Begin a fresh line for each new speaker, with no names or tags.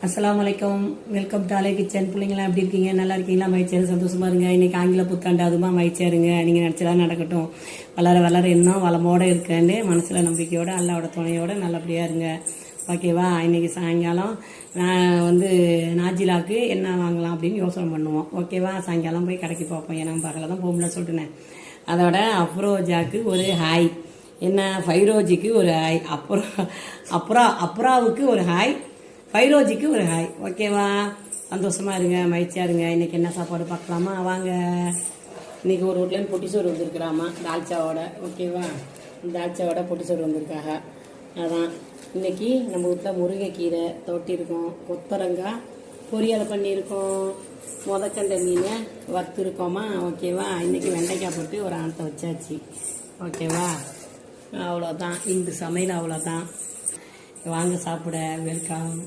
அஸ்ஸலாமு அலைக்கும். Welcome to அலை கிச்சன். பிள்ளைங்களாம் எப்படி இருக்கீங்க? நல்லா இருக்கீங்களா? மகிழ்ச்சியாக சந்தோஷமா இருங்க. இன்னைக்கு ஆங்கில புத்தாண்டு, அதுமா மகிழ்ச்சியாக இருங்க. நீங்கள் நினச்சலாம் நடக்கட்டும். வளர வளர இன்னும் வளமோடு இருக்கேன்னு மனசில் நம்பிக்கையோட அல்லாவோட துணையோட நல்லபடியாக இருங்க. ஓகேவா? இன்னைக்கு சாயங்காலம் நான் நாஜிலாவுக்கு என்ன வாங்கலாம் அப்படின்னு யோசனை பண்ணுவோம். ஓகேவா? சாயங்காலம் போய் கடைக்கு பார்ப்போம். ஏன்னா பகல தான் போகணும்னு சொல்லிட்டேன். அதோட அப்ரோஜாக்கு ஒரு ஹாய், என்ன ஃபைரோஜிக்கு ஒரு ஹாய், அப்புறாவுக்கு ஒரு ஹாய், ஃபைரோஜிக்கு ஒரு ஹாய். ஓகேவா? சந்தோஷமா இருங்க, மகிழ்ச்சியா இருங்க. இன்னைக்கு என்ன சாப்பாடு பார்க்கலாமா? வாங்க. இன்னைக்கு ஒரு வீட்லேருந்து பொட்டிசோறு வந்திருக்கிறாமா தால்ச்சாவோட. ஓகேவா? தால்ச்சாவோட பொட்டிசோறு வந்திருக்காங்க. அதான் இன்னைக்கு நம்ம வீட்டில் முருங்கைக்கீரை தொட்டிருக்கோம், கொத்தரங்காய் பொரியல் பண்ணியிருக்கோம், முதக்கண்டை மீனை வறுத்துருக்கோமா. ஓகேவா? இன்னைக்கு வெண்டைக்காய் போட்டு ஒரு ஆணத்தை வச்சாச்சு. ஓகேவா? அவ்வளோதான் இந்த சமையல், அவ்வளோதான். வாங்க சாப்பிட. வெல்கம்.